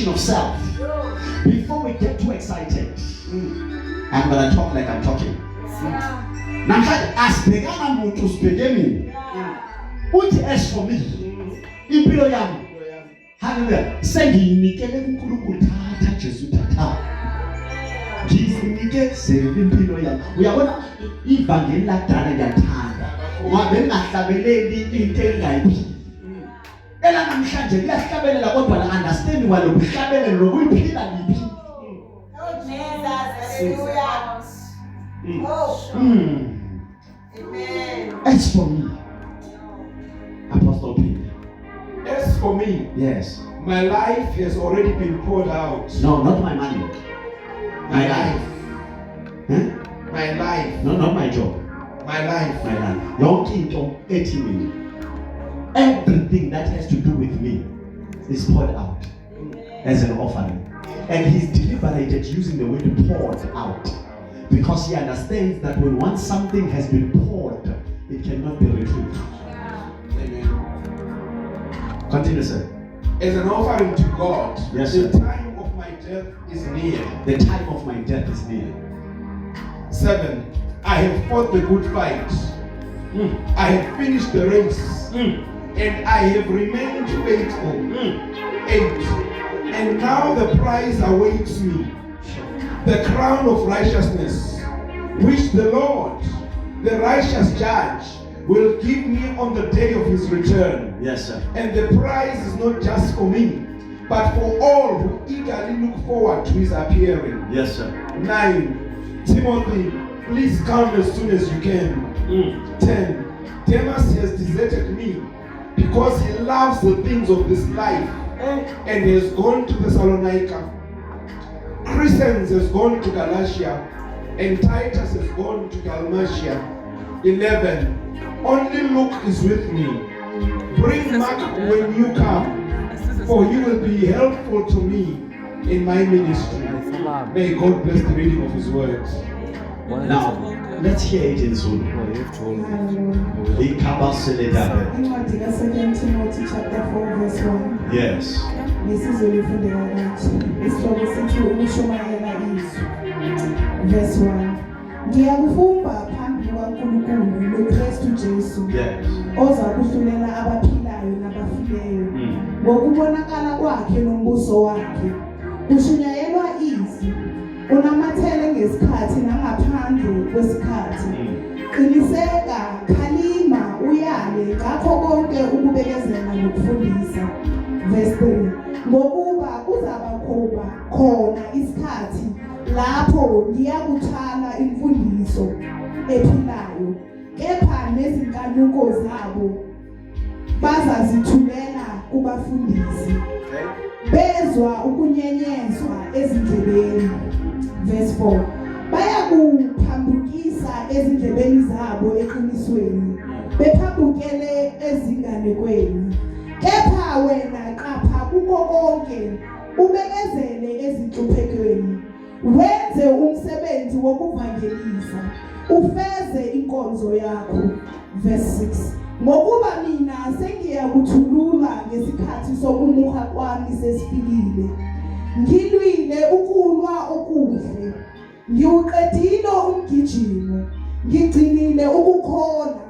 destruction of self. Before we get too excited, I'm going to talk like I'm talking. Namhlanje asibhekana muntu sibheke mina. Uthi as for me, impilo yami. Hallelujah. Sengiyinikele kuNkulunkulu thatha Jesu thatha. Ngizinikele impilo yami. Uyabona ivangeli lakudala ngiyathanda. Ngabe ngahlabeleli into engayiphili. Ela namhlanje kuyahlabelela kodwa la understand walo kuhlabelelo lokuyiphila liphi. Oh Jesus, hallelujah. Amen. As for me, Apostle Peter. As for me, yes, my life has already been poured out. No, not my money. My life. Huh? My life. No, not my job. My life. My life. Yonke into ethi mina. Everything that has to do with me is poured out as an offering. And he's deliberated using the word poured out because he understands that when once something has been poured, it cannot be retrieved. Amen. Continue, sir. As an offering to God, yes, the sir. time of my death is near. The time of my death is near. 7. I have fought the good fight. I have finished the race. And I have remained faithful. 8. And now the prize awaits me, the crown of righteousness, which the Lord, the righteous judge, will give me on the day of his return. Yes, sir. And the prize is not just for me, but for all who eagerly look forward to his appearing. Yes, sir. 9. Timothy, please come as soon as you can. 10. Demas has deserted me because he loves the things of this life and has gone to Thessalonica. Crescens has gone to Galatia, and Titus has gone to Dalmatia. 11. Only Luke is with me. Bring Mark when you come, for he will be helpful to me in my ministry. May God bless the reading of his words. Now, let's hear it in Zulu. Incwadi ka-2 Timothy chapter 4 verse 1. Yes. Ngesizulu ifundeka kanje. Isihloko sithi ukushumayela izwi. Verse 1. Ngiyakuvumba phambi kukaNkulunkulu noKristu Jesu. Yes. Oza kuhlulela abaphilayo nabafileyo. Ngokubonakala kwakhe nombuso wakhe. Kushunyayelwa izwi. Unamathele ngesikhathi nangaphandle kwesikhathi. Qiniseka, khalima, uyale ngakho konke ukubekezela nokufundisa. Verse 3. Ngokuba kuzaba khona isikhathi lapho ngiyakuthala imfundiso ephilayo, kepha nezinkanuko zabo bazazithulela kubafundisi. Bezwa ukunyenyezwa ezindlebeni. Verse 4. Bayakuphambukisa ezindlebeni zabo eqinisweni, bephambukele ezinganekweni. Kepha wena qapha kuko konke, ubekezele ezinhluphekweni, wenze umsebenzi wokuvangelisa, ufeze inkonzo yakho. Verse 6. Ngokuba mina sengiyakuthulula ngesikhathi sokumuha kwami sesifikile. Ngilwile ukulwa okuhle, ngiwuqedile umgijimo, ngigcinile ukukholwa.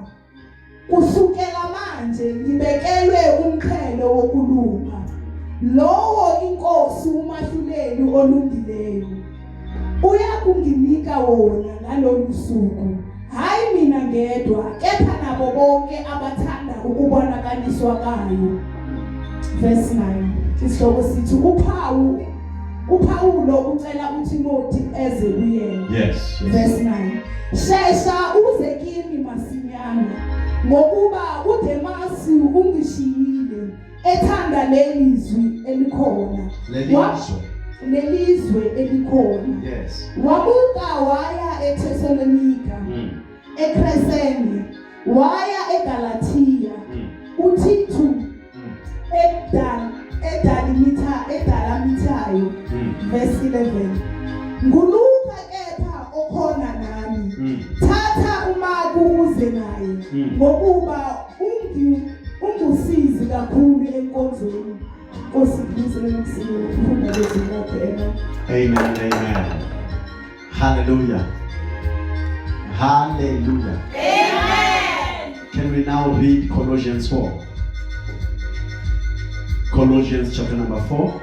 Kusukela manje ngibekelwe umqhele wokulunga, lowo inkosi umahluleli olungileyo uyakunginika wona ngalolu suku, hayi mina ngedwa, kepha nabo bonke abathanda ukubonakaliswa kayo. Verse 9. Isihloko sithi uPawulo ucela uTimothy eze kuyena. Yes. Verse 9. Shesha uze kimi masinyana, ngokuba uDemasi ungishiyile ethanda lelizwi elikhona. Lelizwe elikhona. Yes. Wabuka waya eThessalonika, eCrescens, waya eGalatia, uTithu eDalamithayo. Verse 11. Nguluka kepha okhona nami, thatha uMarku uze naye, ngokuba ungusizi kakhulu enkonzweni. Amen. Amen. Hallelujah. Hallelujah. Amen. Can we now read Colossians 4? Colossians chapter number 4.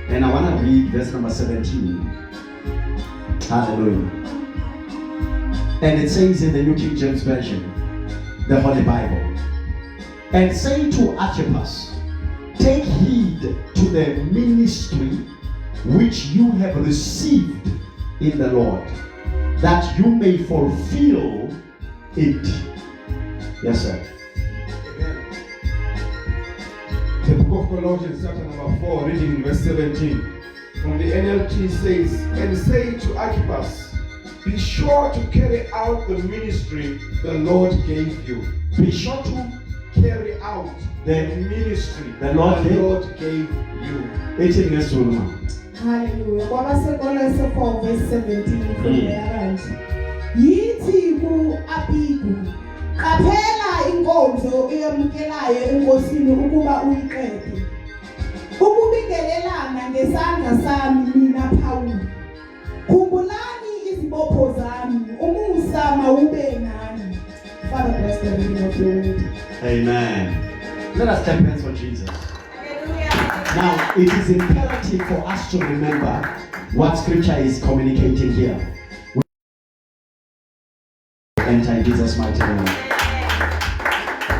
And I want to read verse number 17. Hallelujah. And it says in the New King James Version, the Holy Bible, and say to Archippus, take heed to the ministry which you have received in the Lord, that you may fulfill it. Yes, sir. The book of Colossians, chapter number 4, reading in verse 17. From the NLT says, and say to Archippus, be sure to carry out the ministry the Lord gave you. Be sure to carry out the ministry the Lord gave you. It's in this room. Hallelujah. Kolose 4 verse 17 kanje. Yithi ku Apiku, qaphela inkonzo eyamukelayo enkosini ukuba uyiqede. Ukubingelelana ngesandla sami mina Pawuli. Khumbulani izibopho zami, umusa mawube nani. Father, bless the reading of your word. Amen. Let us clap hands for Jesus. Now, it is imperative for us to remember what Scripture is communicating here. We enter in Jesus' mighty name.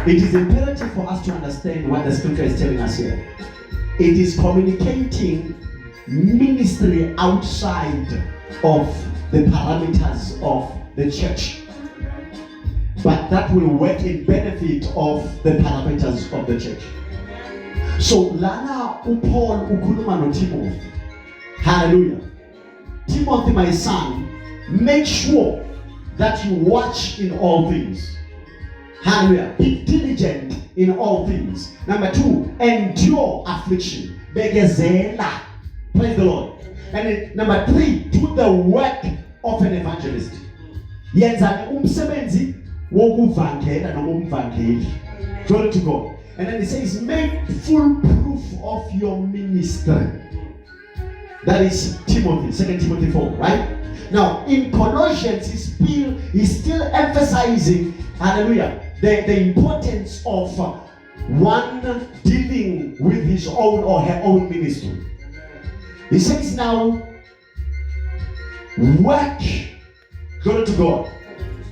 It is imperative for us to understand what the Scripture is telling us here. It is communicating ministry outside of the parameters of the church, but that will work in benefit of the parameters of the church. So lana uPaul ukhuluma noTimothy. Hallelujah. Timothy, my son, make sure that you watch in all things. Hallelujah. Be diligent in all things. Number 2, endure affliction. Begezela. Praise the Lord. And then, number 3, do the work of an evangelist. Yenza umsebenzi wokuvangela noma umvangeli. Glory to God. And then it says, make full proof of your ministry. That is Timothy, 2 Timothy 4, right? Now, in Colossians, he's still emphasizing, hallelujah, the importance of one dealing with his own or her own ministry. He says now, work, glory to God,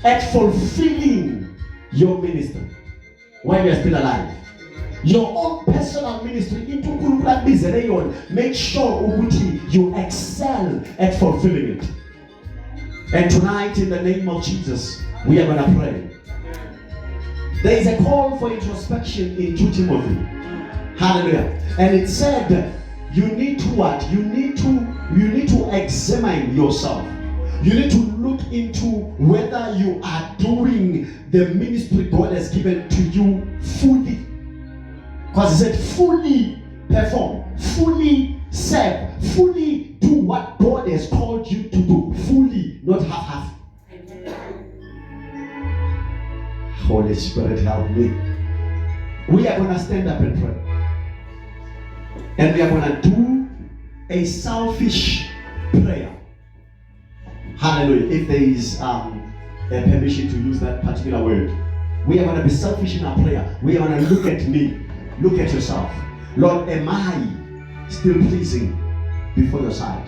at fulfilling your ministry while you are still alive. Your own personal ministry, make sure you excel at fulfilling it. And tonight, in the name of Jesus, we are going to pray. There is a call for introspection in 2 Timothy. Hallelujah. And it said, you need to what? You need to examine yourself. You need to look into whether you are doing the ministry God has given to you fully. Because he said, fully perform, fully serve, fully do what God has called you to do. Fully, not half-half. Holy Spirit, help me. We are going to stand up and pray. And we are going to do a selfish prayer. Hallelujah. If there is a permission to use that particular word. We are going to be selfish in our prayer. We are going to look at me. Look at yourself. Lord, am I still pleasing before your sight?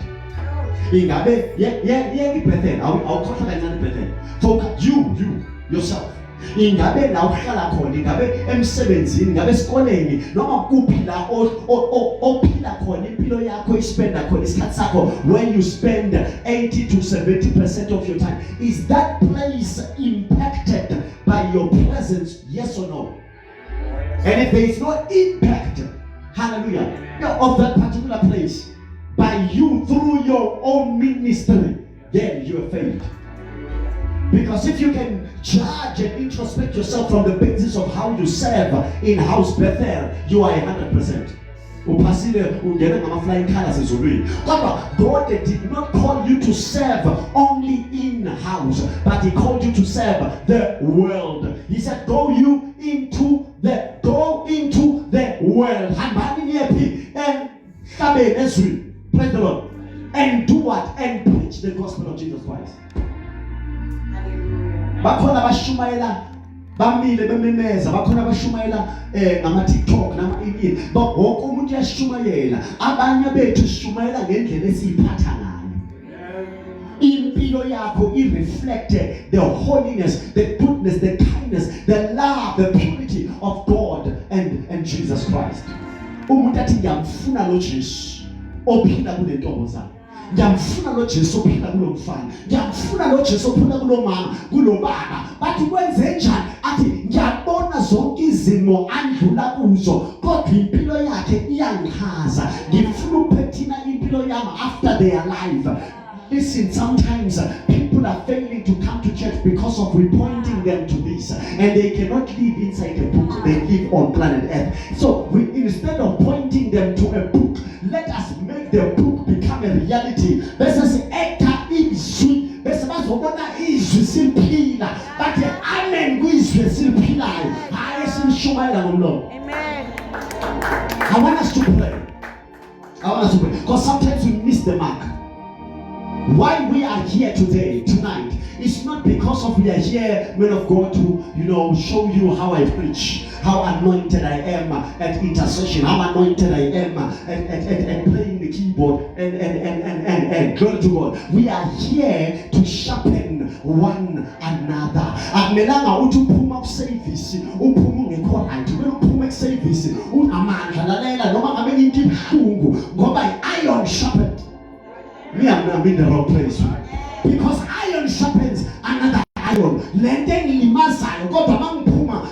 Focus you, yourself. Ingabe la uhlala khona, ingabe emsebenzini, ingabe esikoleni, noma kuphi la ophila khona impilo yakho ispenda khona isikhathi sakho, when you spend 80 to 70% of your time, is that place impacted by your presence, yes or no? And if there is no impact, hallelujah, of that particular place by you through your own ministry, then you have failed. Because if you can judge and introspect yourself from the basis of how you serve in House Bethel, you are 100%. uphasile ungena ngama-flying colors ezulwini. Kodwa God did not call you to serve only in the house, but He called you to serve the world. He said, go into the world. Hambani niyephi emhlabeni ezweni. Praise the Lord. And do what? And preach the gospel of Jesus Christ. Bakhona bashumayela bamile bememeza, bakhona bashumayela ngama-TikTok nama-email. Wonke umuntu uyashumayela. Abanye bethu shumayela ngendlela esiyiphatha ngayo. Impilo yakho ireflecte the holiness, the goodness, the kindness, the love, the purity of God and Jesus Christ. Umuntu athi ngiyamfuna lo Jesu ophila kule ntombo zakhe. Ngiyamfuna lo Jesu ophila kulo mfana. Ngiyamfuna lo Jesu ophila kulo mama, kulo baba. Bathi kwenze njani? Athi ngiyabona zonke izimo andlula kuzo, kodwa impilo yakhe iyangichaza. Ngifuna ukuphethina impilo yami after they are alive. Listen, sometimes people are failing to come to church because of we pointing them to this, and they cannot live inside a book. They live on planet Earth. So instead of pointing them to a book, let us make the book become a reality. Bese eka izwi, bese bazobona izwi simphila. Bathi amen kwizwi simphilayo. Hayi simshumayela ngomlomo. Amen. I want us to pray. Because sometimes we miss the mark. Why we are here today, tonight, it's not because of we are here, men of God, to show you how I preach, how anointed I am at intercession, how anointed I am at playing the keyboard, and glory to God. We are here to sharpen one another. Amelanga uthuma service, uphuma ungekho right, uphuma service, unamandla lalela noma ngabe into ibhlungu ngoba iron sharpened. Me, I'm in the wrong place. Because iron sharpens another iron. Lente ngilimazayo kodwa mangiphuma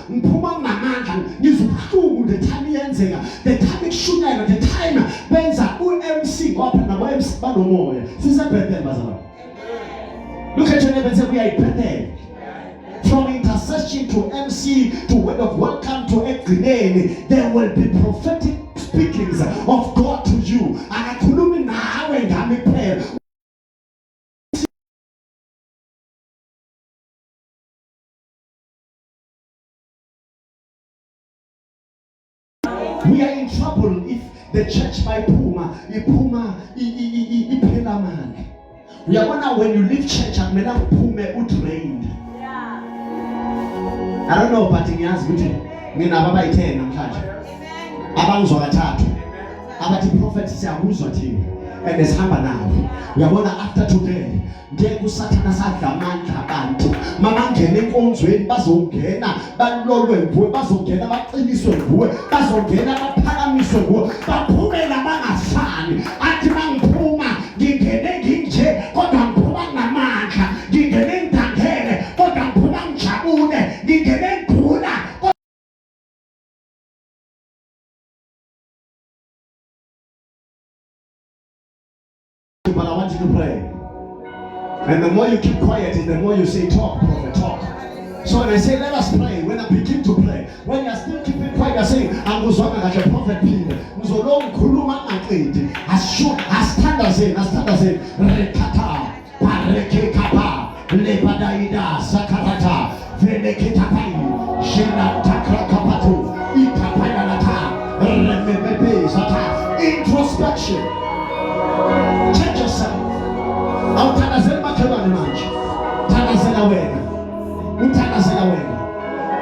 ngamandla ngizobuhlungu the time yenzeka, the time ikushunyayo, the time benza uMC ngoba nabo MC banomoya. Sisebhedlela bazalwane. Look at your neighbor and say we are Bethel. From intercession to MC to word of welcome to Ekrineni, there will be prophetic speakings of God to you. Anakhuluma nawe ngami prayer. We are in trouble if the church by iphela manje. Uyabona when you leave church akumela uphume udrained. I don't know but ngiyazi ukuthi nginabo abayi10 namhlanje. Abangizwa kathathu. Abathi prophet siyakuzwa thina and esihamba nawe. Uyabona after today ngeke usathana sadla amandla abantu. Mama ngene enkonzweni bazongena balolwe nguwe, bazongena baqiniswe nguwe, bazongena baphakamiswe nguwe, baphumela bangafani. Athi mangiphuma ngingene nginje kodwa ngiphuma ngamandla, ngingene ngidangele kodwa ngiphuma ngijabule, ngingene ngigula. But I want you to pray. And the more you keep quiet, the more you say, talk, prophet, talk. So when I say, let us pray, when I begin to pray, when you are still keeping quiet, you are saying, I'm going to like a prophet Peter. Stand say, Rekata, Pareke Kapa, Lebadaida, Sakarata, Venekitapai, Shena Takrakapatu, Ikapayanata, Remebe Sata, introspection. Check yourself. Awuthakazela makhelwane manje. Thakazela wena. Uthakazela wena.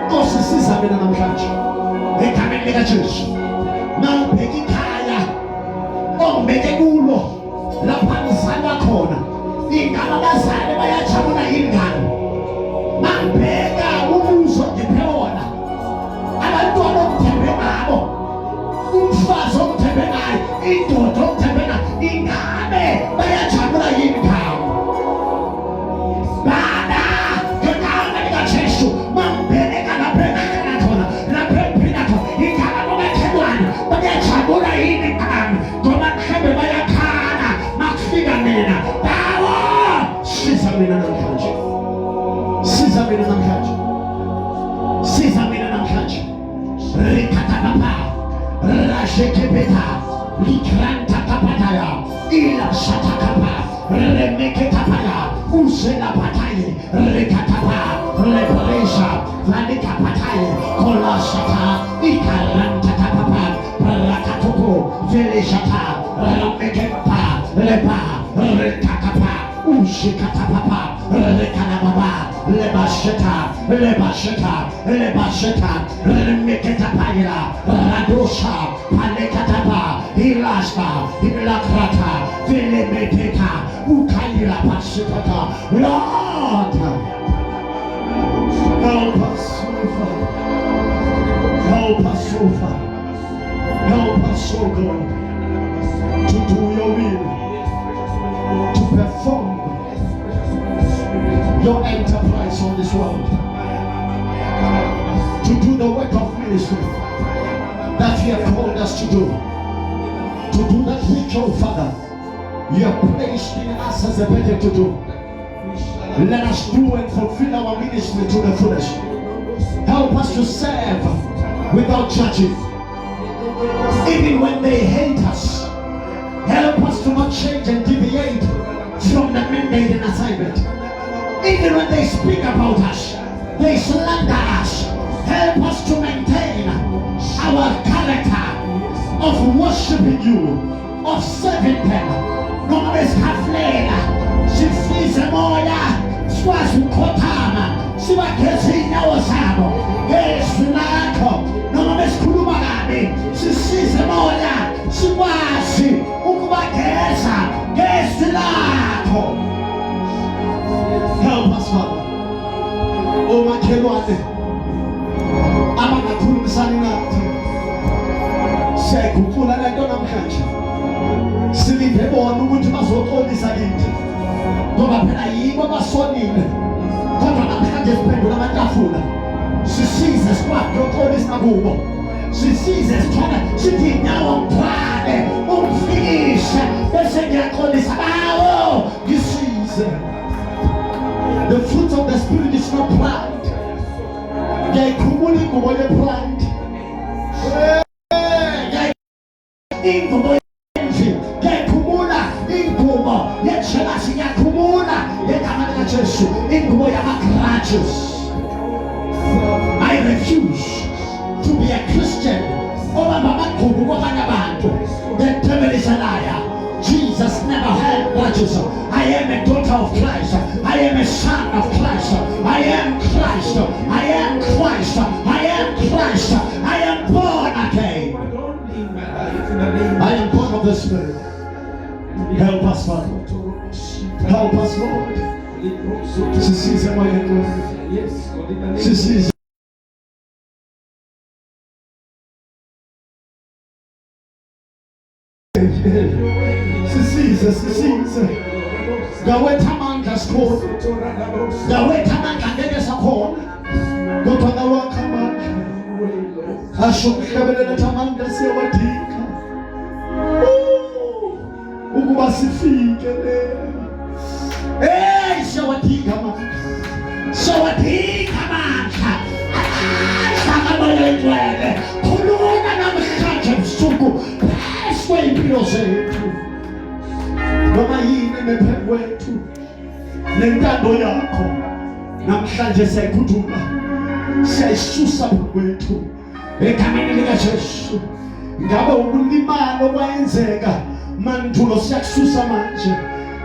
Nkosi siza mina namhlanje. Egameni lika Jesu. Nawubheka ikhaya ongibeke kulo lapha ngizalwa khona. Ingane abazali bayajabula ingane. Mangibheka umuzo ngiphewona. Abantwana okuthembe ngabo. Umfazi okuthembe ngayo. Indoda okuthembe ngayo. Ingane bayajabula ingane. Baba, ngegama lika Jesu, mangibheka lapha khona. Lapha phila khona. Ingane bomakhelwane bayajabula ingane. Ngoba mhlambe bayakhala makufika mina. Bawo, siza mina namhlanje. Siza mina namhlanje. Siza mina namhlanje. Rikata papa. Rashekepeta. Shakataya, Ila Shatakapa, Remeketapaya, Usela Pataye, Rekatapa, Leparesha, Lanika Pataye, Kola Shata, Ikarantatapa, Rakatopo, Veleshata, Rameketapa, Lepa, Rekatapa, Ushikatapa, Rekanababa, Lebasheta, Remeketapaya, Radosha, Palekatapa, Hilashka, Hilakrata, Vilemeteta, Ukaila Pashikata. Lord, help us, help us, help us, O God, to do your will, to perform your enterprise on this world, to do the work of ministry that you have called us to do that which, oh Father, you have placed in us as a better to do. Let us do and fulfill our ministry to the fullest. Help us to serve without judging, even when they hate us. Help us to not change and deviate from the mandate and assignment. Even when they speak about us, they slander us. Help us to maintain our character of worshiping you, of serving them. No matter kaflela, sifize moya, swazi ukotama, sibakezina wasabo. Yesu nakho, no matter sikhuluma kabi, sisize moya, sikwazi ukubageza ngezwi lakho. Help us, Father. Oh, my Kelwane, abangakhulumisani nathi. Siyayikhuphula le nto namhlanje. Silinde bona ukuthi bazoxolisa kithi. Ngoba phela yibo abasonile. Kodwa namhlanje siphendula amatafula. Sisize sikwakhe ukuxolisa kubo. Sisize sithona sithi nyawo mthwale umfikishe bese ngiyaxolisa bawo ngisize. The fruit of the Spirit is not pride. Yayikhumula ingubo ye-pride. Ingubo yenzi. Yayikhumula ingubo ye-jealousy. Yayikhumula ngegama likaJesu ingubo yama-grudges. I refuse to be a Christian obamba amagqubu kwabanye abantu. The devil is a liar. Jesus never held grudges. I am a daughter of Christ. I am a son of Christ. I am Christ. I am Christ. I am Christ. I am born again. I am born of the Spirit. Help us, Father. Help us, Lord. Sisize moya Lord. Sisize. Sisize. Gawetha amandla sikhona. Gawetha amandla ngeke sakhona. Kodwa ngawakha amandla. Asho kuhlabelela amandla siyawadinga. Ukuba sifike le. Siyawadinga amandla. Siyawadinga amandla. Sakabalelwe. Khuluma namhlanje busuku. Pheswe impilo zethu. Noma yini emephambi kwethu lentando yakho namhlanje siyayikhuthuka siyayisusa phambi kwethu egameni likaJesu. Ngabe ukulimala okwenzeka mandulo siyakususa manje.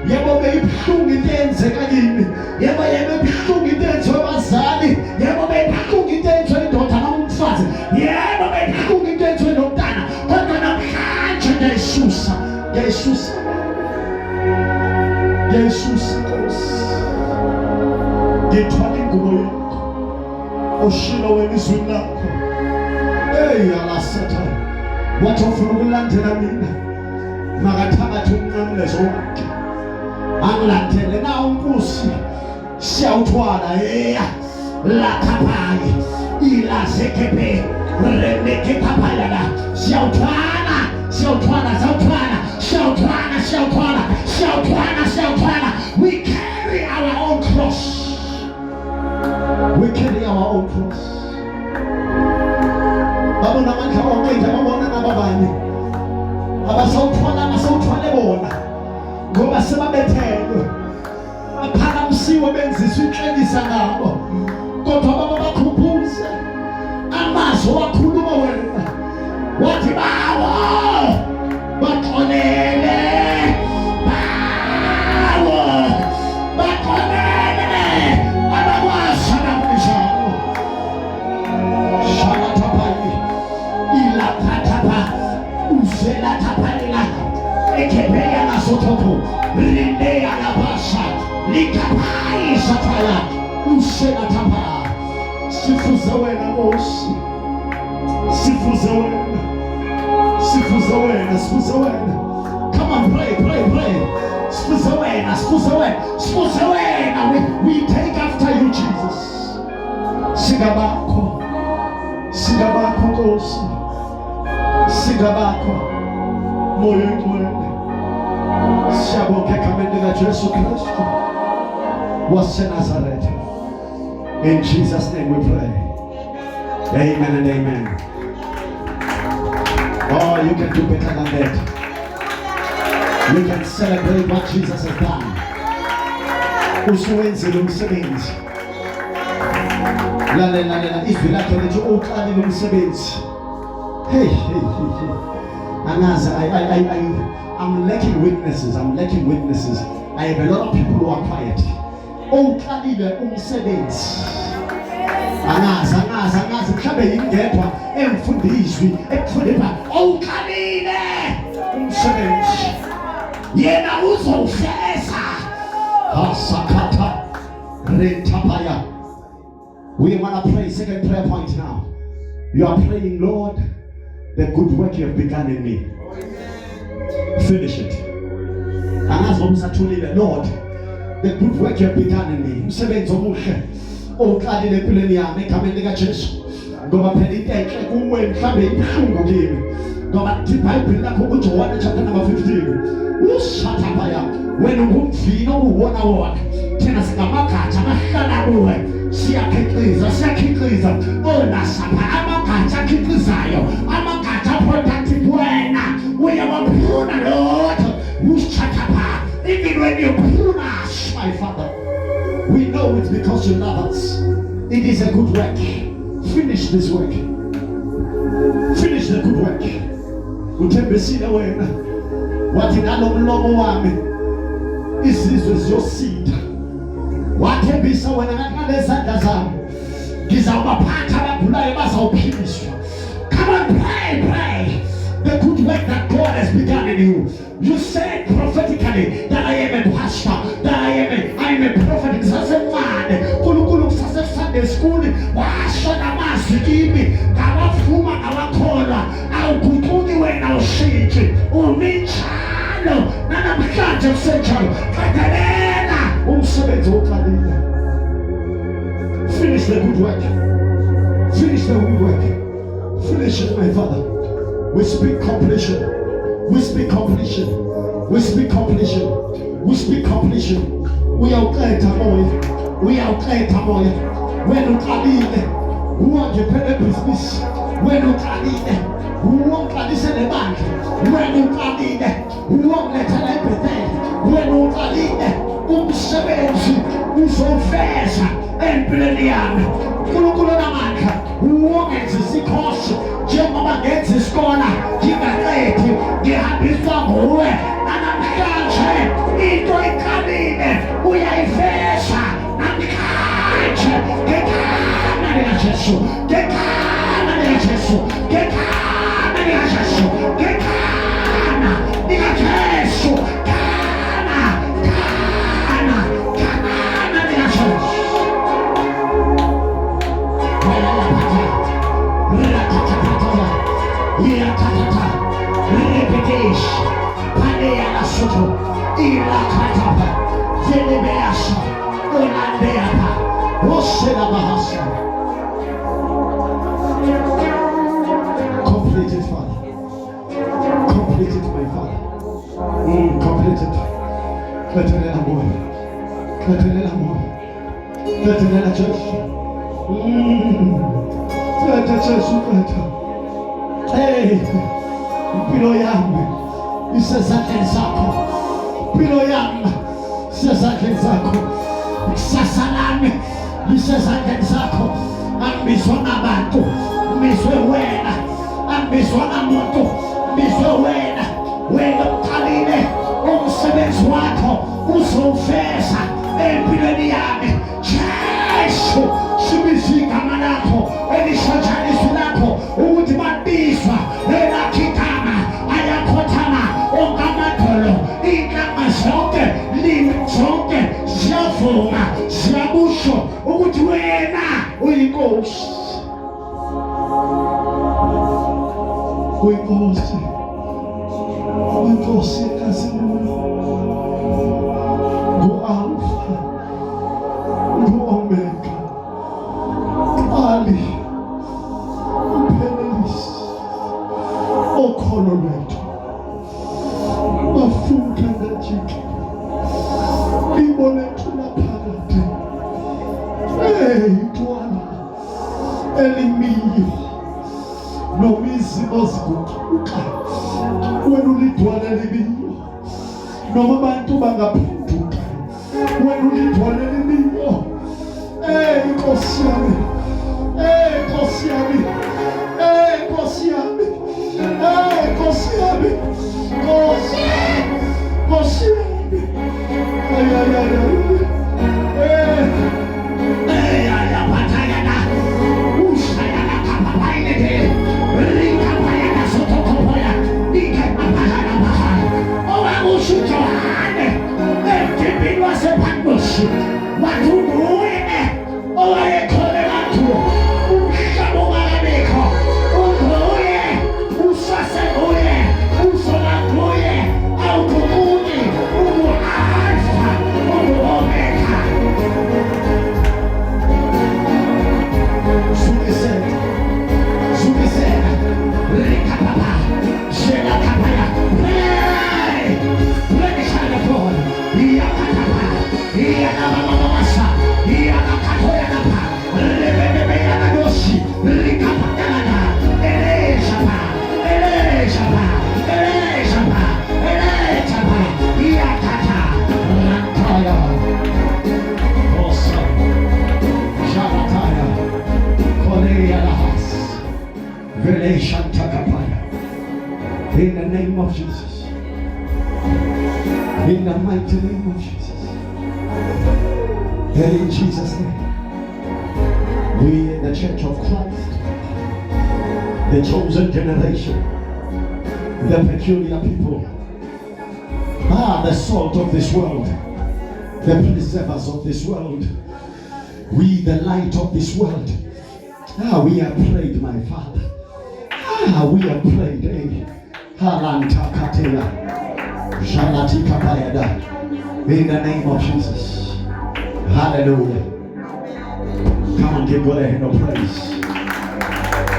Yebo beyibuhlungu into eyenzeka kimi. Yebo beyibuhlungu into eyenziwe abazali. Yebo beyibuhlungu into eyenziwe indoda nomfazi. Yebo beyibuhlungu into eyenziwe nomntana. Kodwa namhlanje ngiyayisusa. Ngiyayisusa Nkosi. Ngithwala ingubo yakho. Oshilo welizwi lakho. Alasathana. Wathi ufuna ukulandela mina. Makathabathe umnqamlezo wakhe. Angilandele na uNkosi. Siyawuthwala lakhaphaya. Ilazekepe. Remeketapaya. Siyawuthwala. We carry our own cross. Babona amandla onke nje babona nababanye. Abasawuthwala ngoba sebabethelwe aphakamisiwe benziswa inhlekisa ngabo kodwa baba bakhuphuze amazwi wakhuluma wena wathi bawo baxolele bawo baxolele abakwasana kunjalo shalatapali ilaphatapa uzelatapalila ekepeya nasotopo rindeya nabasha likapai satala uzelatapa sifuze wena mosi sifuze wena sifuze wena sifuze wena come on pray sifuze wena sifuze wena we take after you Jesus sigabakho Nkosi sigabakho moyo ngcwele siyabonga egameni likaJesu Kristu waseNazaretha. In Jesus' name we pray. Amen and amen. Oh, you can do better than that. You can celebrate what Jesus has done. Uswenzile umsebenzi. Lalela izwi lakhe lithi uqalile umsebenzi. Hey. Angazi I'm lacking witnesses. I have a lot of people who are quiet. Uqalile umsebenzi. Angazi mhlawumbe yingedwa emfundiswi ekufundela uqalile umsebenzi. Yena uzofeza. Asakata retapaya. We want to pray second prayer point now. You are praying, Lord, the good work you have begun in me. Finish it. Lord, the good work you have begun in me. Umsebenzi omuhle oqalile empilweni yami egameni likaJesu. Ngoba phela into enhle kuwe mhlawumbe ibuhlungu kimi. Ngoba iBhayibheli lakho kuJohn chapter number 15. Ushathapaya wena ungumvino uwona thina singamagatsha ahlala kuwe siyakhiqiza onasapha amagatsha akhiqizayo amagatsha productive wena uyawaphuna Lord ushathapha even when you prune us my Father we know it's because you love us. It is a good work. Finish this work. Finish the good work. Uthembisile wena wathi nalomlomo wami izizwe ziyosida wathembisa wena ngalezandla zami ngizawubaphatha abagulayo bazawuphiliswa. Come on, pray the good work that God has begun in you. You said prophetically that I am a pastor, that I am a prophet. Ngisasemncane uNkulunkulu kusase Sunday school washona amazwi kimi ngawafuma ngawakholwa awuguquki wena ushintshi uminjalo namhlanje usenjalo qedelela umsebenzi oqalile. Finish the good work. Finish the good work. Finish it, my Father. We speak completion. We speak completion. We speak completion. We speak completion. We are great moya. We are great moya. When uqalile uwangephelele business. When uqalile uwonqalise lebandla. When uqalile uwongethela ibhethele. When uqalile umsebenzi uzofeza empilweni yami. uNkulunkulu namandla uwongeze isikhosi njengoba ngenza isikona ngingaqedi ngihambiswa nguwe namhlanje into eqalile uyayiveza namhlanje ngegama likaJesu ngegama likaJesu ngegama likaJesu ngegama likaJesu Complete it, Father. Complete it, my Father. Complete it. Cletelela moyo. Cletelela moyo. Cletelela Jesu. Cleta Jesu, cleta. Hey, mpilo yami isezandleni zakho. impilo yami isezandleni zakho, ikusasa lami lisezandleni zakho. Angibizwa ngabantu, ngibizwe wena. Angibizwa ngamuntu, ngibizwe wena. Wena uqalile umsebenzi wakho uzowufeza empilweni yami. Jesu, sibiza igama lakho elishajaniswe lakho ukuthi babizwa elakho igama ayakhothama ongamadolo. Inhlanga zonke, limi zonke ziyavuma, ziyakusho ukuthi wena uyinkosi. Uyinkosi, uyinkosi kaZulu, ngu-Alpha, ngu-Omega, uqali, umphelelisi, okholo lwethu, bafuka ngajika, ibolethu laphakade, ntwana elimiyo, noma izimo ziguquka, wena ulidwala elimiyo, noma abantu bangaphenduka, wena ulidwala elimiyo. Nkosi yami, Nkosi yami, Nkosi yami, Nkosi yami, Nkosi yami. In the name of Jesus. In the mighty name of Jesus. And in Jesus' name. We in the Church of Christ, the chosen generation, the peculiar people, the salt of this world, the preservers of this world, we the light of this world. We are prayed, my Father. We are prayed, Halanta Katea, Shalatika Bayada, in the name of Jesus. Hallelujah. Come on, give God a hand of praise.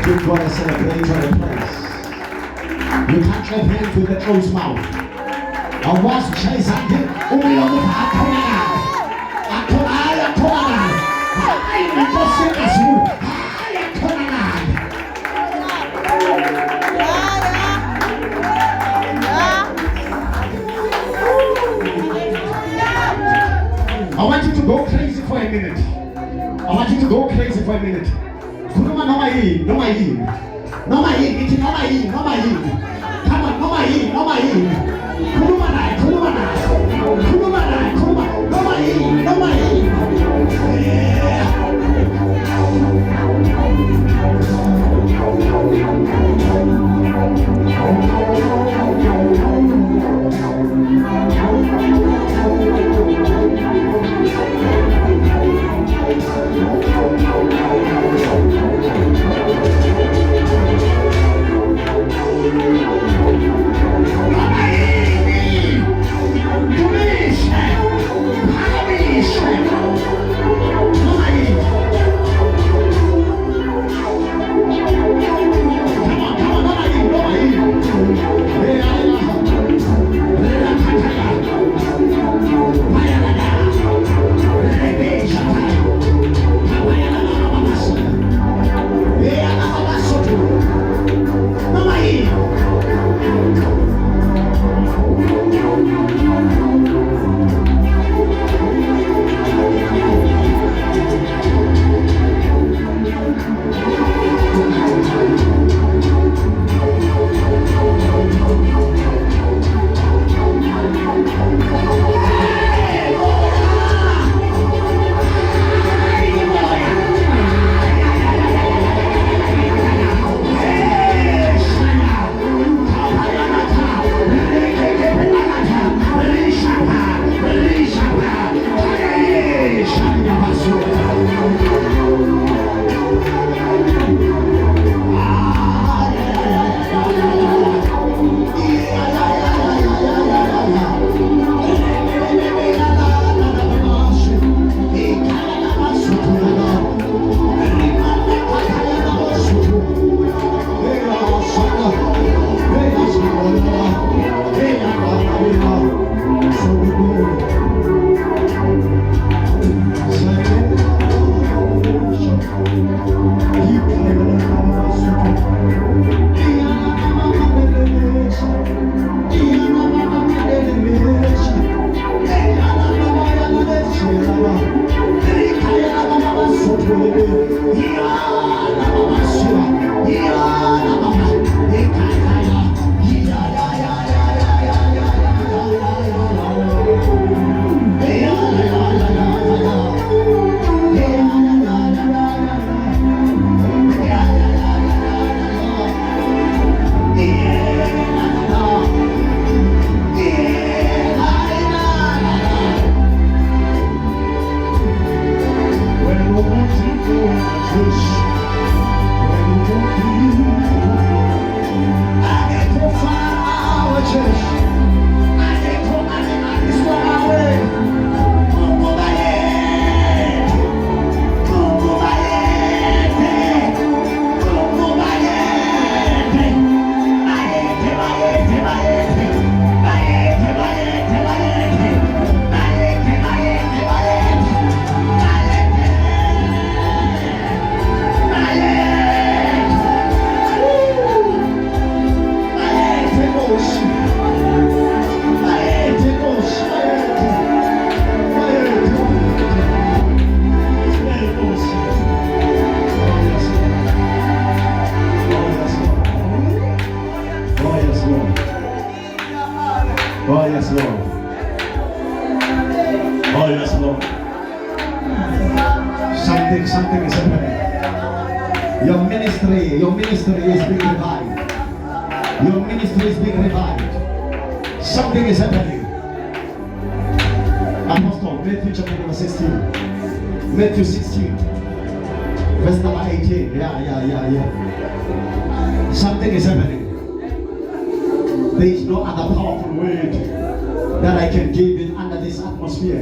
Give God a celebration of praise. You can't clap hands with a closed mouth. I was chasing him. I want you to go crazy for a minute. I want you to go crazy for a minute. Kuruma no mai. Come on, no mai. Kuruma nai. No mai. Yeah. Oh yes, Lord. Oh yes, Lord. Something is happening. Your ministry is being revived. Your ministry is being revived. Something is happening. Apostle, Matthew chapter number 16. Matthew 16. Verse number 18. Yeah. Something is happening. There is no other powerful word that I can give in under this atmosphere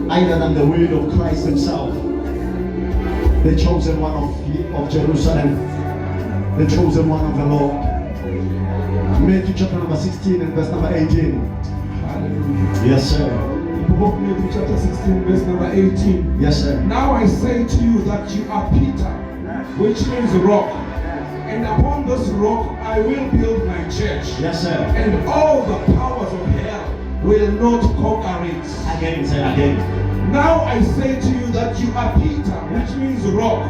other than the word of Christ himself, the chosen one of Jerusalem, the chosen one of the Lord. Matthew chapter number 16 and verse number 18. Hallelujah. Yes, sir. The book of Matthew chapter 16 verse number 18. Yes, sir. Now I say to you that you are Peter, which means rock. And upon this rock I will build my church. Yes, sir. And all the powers of hell will not conquer it. Again, sir, again. Now I say to you that you are Peter, which means rock.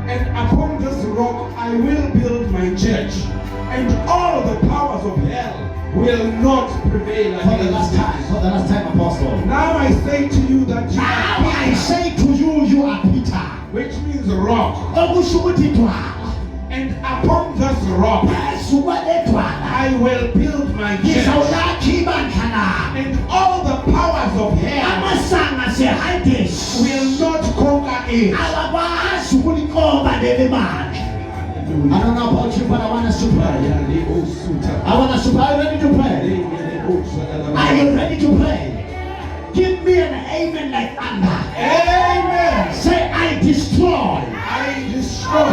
And upon this rock I will build my church. And all the powers of hell will not prevail For the against last time, Apostle. Now I say to you that you Now are I Peter, say to you, you are Peter. which means rock. And upon this rock I will build my church. And all the powers of hell will not conquer it. I don't know about you, but I want us to pray. I want us to pray. Are you ready to pray? Are you ready to pray? Give me an amen like thunder. Amen. Say, I destroy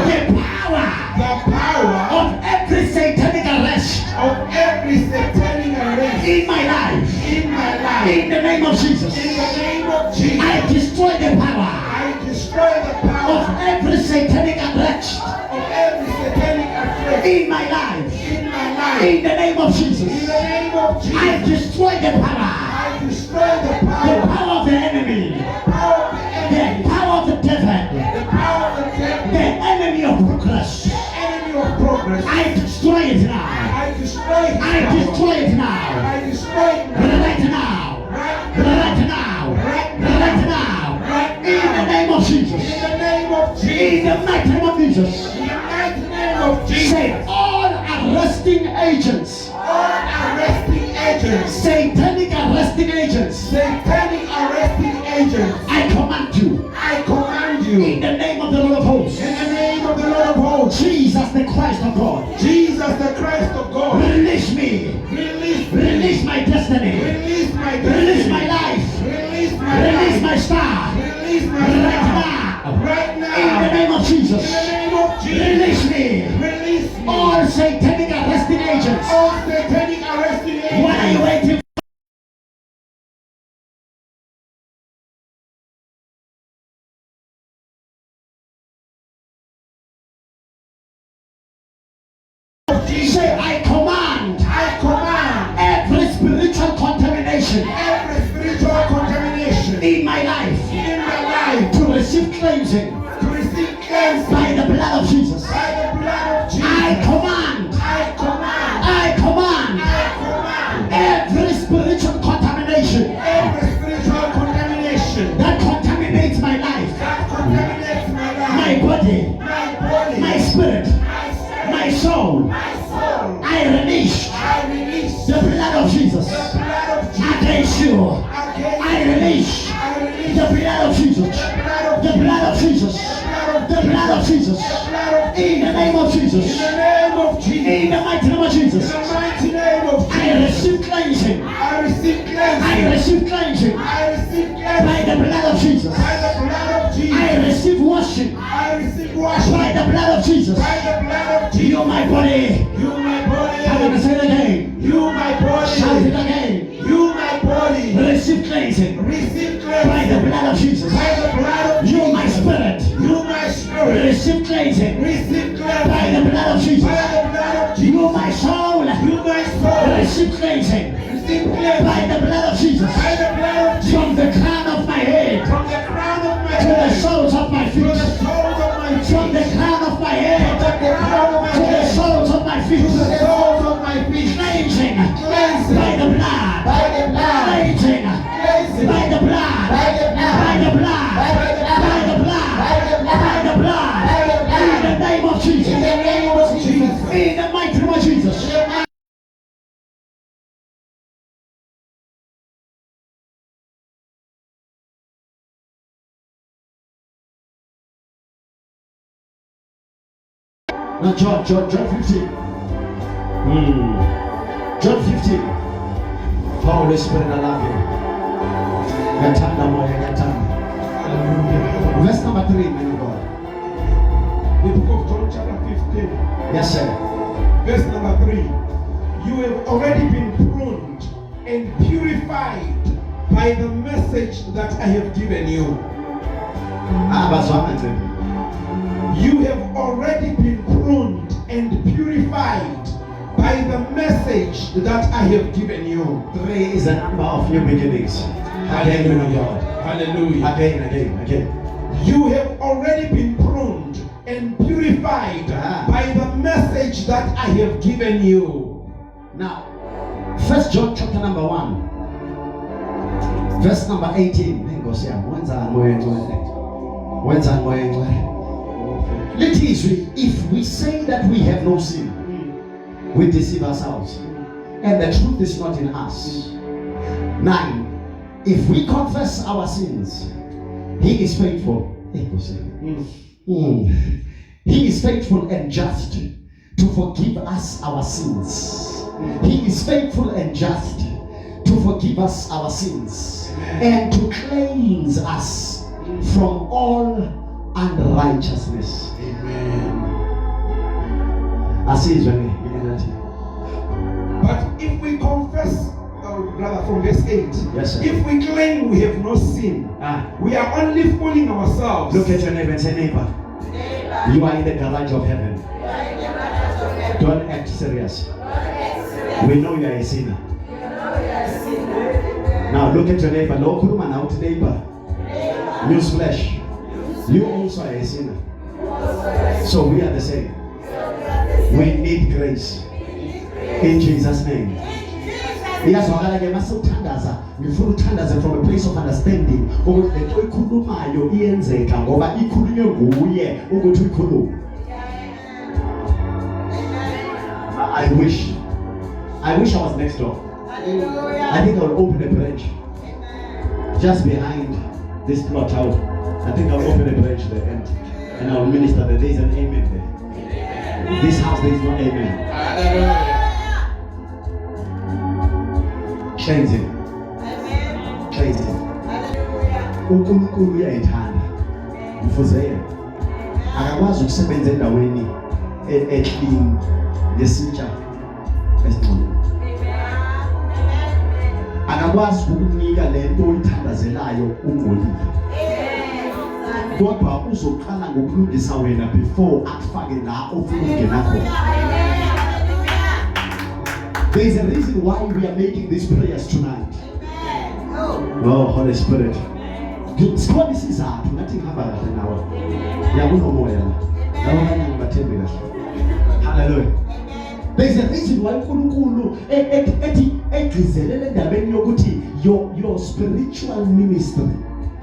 The power of every satanic arrest of every satanic arrest in my life. in my life. In the name of Jesus. In the name of Jesus. I destroy the power I destroy the power of every satanic arrest of every satanic arrest in my life. in my life. In the name of In Jesus. the name of Jesus. I destroy the power. I destroy the The power. power of the enemy. The power of the enemy. The power of the devil. The power of the devil. The enemy of progress. The enemy of progress. I destroy it now. I destroy it. I destroy it now. I destroy it. Right now. Right Right now. Right Right now. Right In the name of Jesus. In the name of In Jesus. the mighty name of Jesus. In the mighty name of Jesus. Say all arresting agents. All arresting agents. Satanic arresting agents. Satanic arresting agents. I command you. I command In you. the name of the Lord of hosts. In the name of the Lord of hosts. Jesus the Christ of God. Jesus the Christ of God. Release me. Release me. Release my destiny. Release my Release my destiny. life. Release my Release life. my star. Release my Right life. now. Right In the now. name of In Jesus. the name of Jesus. Release me. Release me. All satanic arresting agents. All satanic arresting agents. What are you waiting Say, I command every spiritual contamination in my life to receive cleansing by the blood of Jesus. I command every spiritual contamination that contaminates my life, my body, my spirit, my soul. I release the blood of Jesus against you. I release the blood of Jesus, the blood of Jesus, the blood of Jesus, in the name of Jesus, in the mighty name of Jesus. I receive cleansing. I receive cleansing by the blood of Jesus. I receive washing by the blood of Jesus. You my body. I'm going to say it again. Shout it again. Receive cleansing by the blood of Jesus. You my spirit. Receive cleansing by the blood of Jesus. You my soul. Receive cleansing by the blood of Jesus. From the crown of my head to the soles of my feet. From the crown of my head to the soles of my feet. Cleansing by the blood. Cleansing by the blood. By the blood. By the blood. By the blood. In the name of Jesus. In the mighty name of Jesus. Now John 15. John 15. Holy Spirit, I love you. Verse number 3, man of God. The book of John chapter 15. Yes, sir. Verse number 3. You have already been pruned and purified by the message that I have given you. You have already been pruned and purified by the message that I have given you. 3 is a number of new beginnings. Hallelujah. Hallelujah. Again. You have already been pruned and purified by the message that I have given you. Now, 1 John chapter number 1, verse number 18. If we say that we have no sin, we deceive ourselves, and the truth is not in us. 9. If we confess our sins, He is faithful. He is faithful and just to forgive us our sins. He is faithful and just to forgive us our sins and to cleanse us from all unrighteousness. Amen. But if we confess, brother, from verse 8, yes, sir. If we claim we have no sin, we are only fooling ourselves. Look at your neighbor and say, neighbor, you are in the garage of heaven. Don't act serious. We know you are a sinner. Now look at your neighbor. Neighbor. Newsflash. You also are a sinner. So we are the same. We need grace. In Jesus' name. Yes, from a place of understanding. I wish I was next door. I think I'll open a branch just behind this plot out. I think I'll open a branch there and I'll minister that there is an amen there. This house there is no amen. Cleanse him. Cleanse him. Unkulunkulu uyayithanda. Mfuzela. Akakwazi ukusebenza endaweni eclean ngesitsha esingcono. Akakwazi ukukunika lento oyithandazelayo ungcolile. Kodwa uzoqala ngokulungisa wena before akufake la ofuna ukungena khona. There is a reason why we are making these prayers tonight. Oh, Holy Spirit. Squad is nothing happened now. Hallelujah. There is a reason why your spiritual ministry,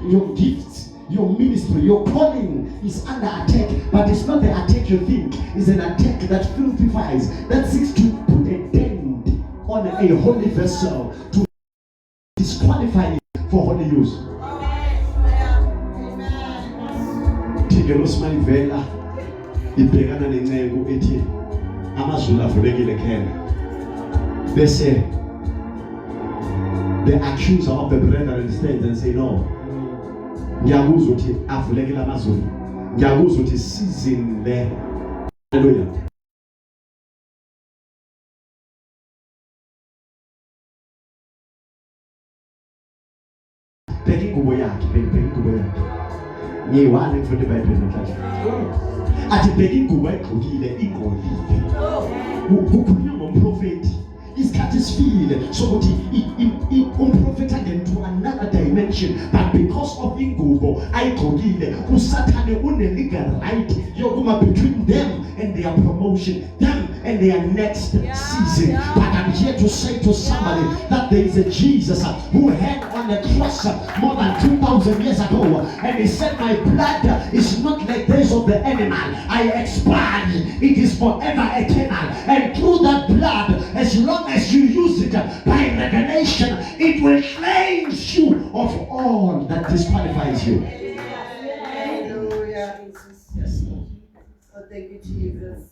your gifts, your ministry, your calling is under attack. But it's not the attack you think. It's an attack that filthifies, that seeks to put a dent on a holy vessel, to disqualify it for holy use. Tigelos Malivela, ibhekana nenceku ethi amazulu avulekile khona. Bese the accuser of the brethren stands and say, no, ngiyakuzwa ukuthi avulekile amazulu, ngiyakuzwa ukuthi season le. Hallelujah. Bheka ingubo yakhe, bheka ingubo yakhe. Ngiyiwane futhi eBhayibhelini namhlanje. Athi bheka ingubo egqokile igolide. Kukhulunywa ngomprofeti. Isikhathi sifile sokuthi umprofeti angene to another dimension, but because of ingubo ayigqokile, uSathane une-legal right yokuma between them and their promotion, them and their next season. But I'm here to say to somebody that there is a Jesus who hung on the cross more than 2,000 years ago, and he said, my blood is not like those of the animal. I expired, it is forever eternal, and through that blood, as long as you use it by revelation, it will cleanse you of all that disqualifies you. Hallelujah. Yes. Oh, thank you, Jesus.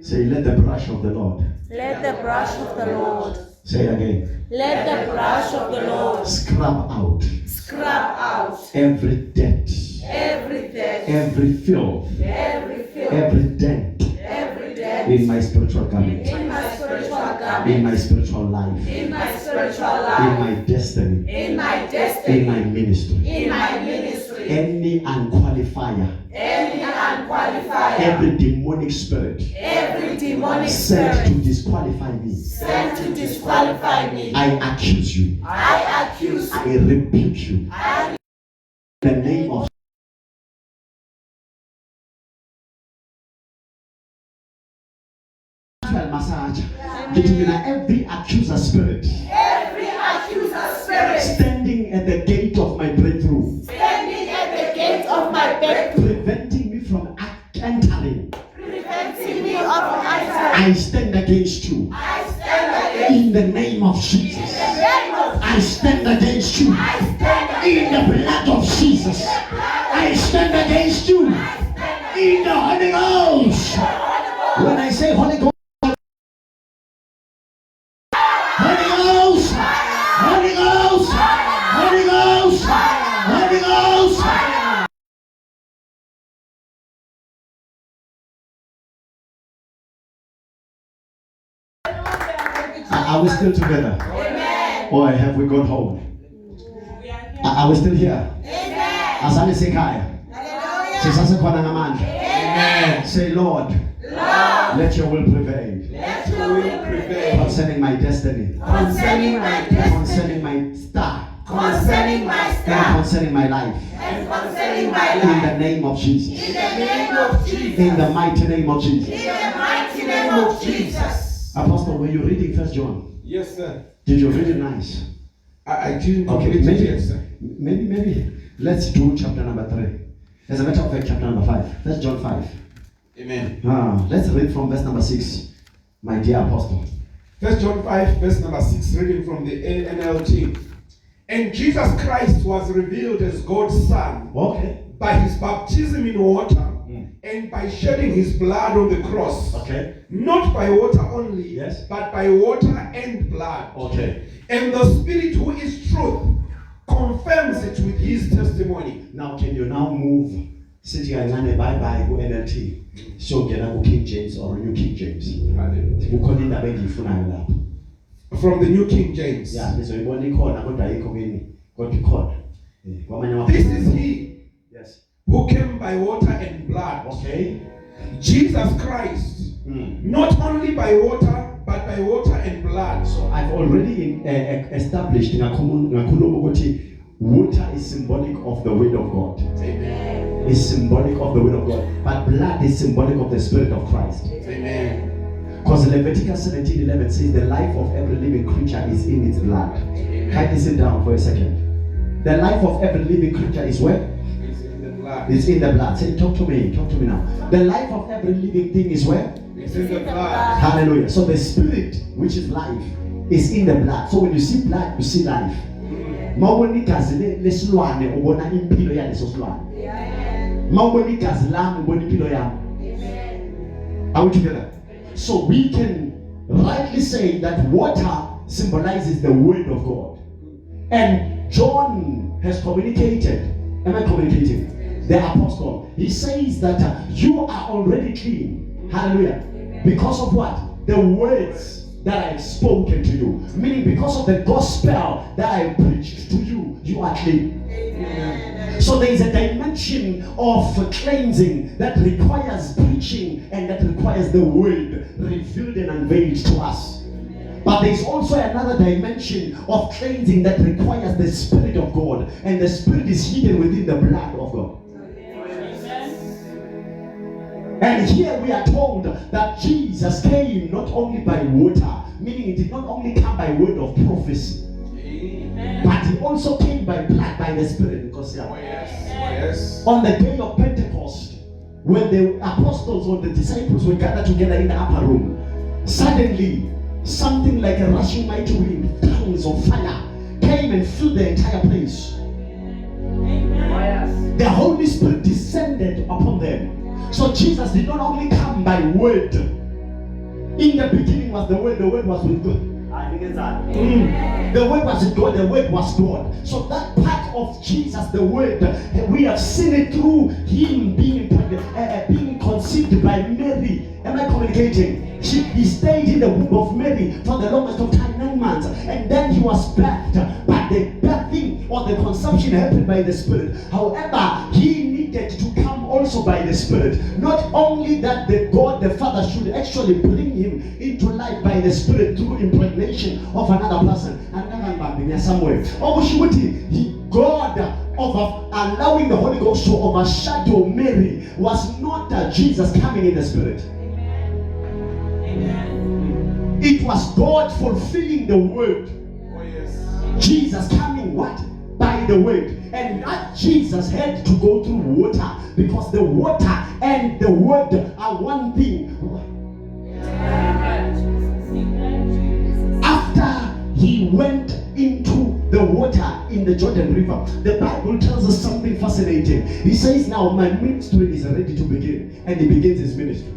Say, let the brush of the Lord. Let the brush of the Lord. Say it again. Let the brush of the Lord Scrub out Scrub out every debt, every debt, every filth, every dent in my spiritual garment, in my spiritual garment, in my spiritual life, in my spiritual in life, my destiny, in my destiny, in my ministry. in my ministry, Any unqualifier, any unqualified, every demonic spirit every demonic sent to spirit disqualify me, sent to disqualify me, I accuse you, I accuse you, I rebuke you I in the name of massage. Every accuser spirit every accuser spirit standing at the gate of my breakthrough, standing at the gate of my breakthrough, preventing me from entering, preventing me of entering. I stand against you I stand against in the name of Jesus. the name of I stand against you I stand in the blood of Jesus. I stand against you in the Holy Ghost. When I say Holy Ghost, Holy Ghost, Holy Ghost, Holy Ghost, Holy Ghost. Are we still together? Amen. Or have we gone home? Are we still here? Amen. Asale sekhaya. Hallelujah. Sisasekhona ngamandla. Amen. Say, Lord, Lord, let your will prevail let your will prevail concerning my destiny, concerning my destiny, concerning my star, concerning my and star, concerning my life. and concerning my In life. the name of Jesus. In the name of Jesus. In the mighty name of Jesus. In the mighty name of Jesus. Apostle, were you reading 1 John? Yes, sir. Did you read it nice? I didn't Okay, complete it maybe, yet, sir. maybe let's do chapter number 3. As a matter of fact, chapter number 5. That's John 5. Amen. Let's read from verse number 6. My dear Apostle. 1 John 5, verse number 6, reading from the NLT. And Jesus Christ was revealed as God's Son Okay. by his baptism in water and by shedding his blood on the cross. Okay. Not by water only, Yes. but by water and blood. Okay. And the Spirit, who is truth, confirms it with his testimony. Now can you now move? Since you are bye bye go NLT. So get a King James or New King James. Ukhona indaba engiyifunayo lapha. From the New King James. Yeah, nizoyibona ikhona kodwa ayikho kini. Kodwa ikhona. Kwamanye ama- This is he Yes. who came by water and blood. Okay. Jesus Christ, Not only by water, but by water and blood. So I've already established in water is symbolic of the word of God. Amen. Is symbolic of the word of God. But blood is symbolic of the Spirit of Christ. Amen. Because Leviticus 17:11 says the life of every living creature is in its blood. Can you sit down for a second? The life of every living creature is where? It's in the blood. It's in the blood. Say, talk to me now. The life of every living thing is where? It's in the blood. Hallelujah. So the Spirit, which is life, is in the blood. So when you see blood, you see life. Mawoni gazi lesilwane ubona impilo yaleso silwane. Mawoni gazi lami ubona impilo yami. Are we together? So we can rightly say that water symbolizes the word of God. And John has communicated. Am I communicating? The apostle. He says that you are already clean. Hallelujah. Because of what? The words that I have spoken to you. Meaning because of the gospel that I preached to you, you are clean. Amen. So there is a dimension of cleansing that requires preaching and that requires the word revealed and unveiled to us. But there is also another dimension of cleansing that requires the Spirit of God. And the Spirit is hidden within the blood of God. And here we are told that Jesus came not only by water, meaning it did not only come by word of prophecy, but he also came by blood, by the Spirit. Because on the day of Pentecost, when the apostles or the disciples were gathered together in the upper room, suddenly something like a rushing mighty wind, tongues of fire, came and filled the entire place. The Holy Spirit descended upon them. So Jesus did not only come by word. In the beginning was the word was with God. The word was with God, the word was God. So that part of Jesus, the word, we have seen it through him being conceived by Mary. Am I communicating? He stayed in the womb of Mary for the longest of time, 9 months, and then he was birthed. But the birthing or the consumption happened by the Spirit. However, he needed to come also by the Spirit. Not only that, the God the Father should actually bring him into life by the Spirit through impregnation of another person. Somewhere. God of allowing the Holy Ghost to overshadow Mary was not Jesus coming in the Spirit. Amen. It was God fulfilling the word. Oh, yes. Jesus coming what? By the word. And that Jesus had to go through water, because the water and the word are one thing. After he went into the water in the Jordan River, the Bible tells us something fascinating. He says, now my ministry is ready to begin. And he begins his ministry.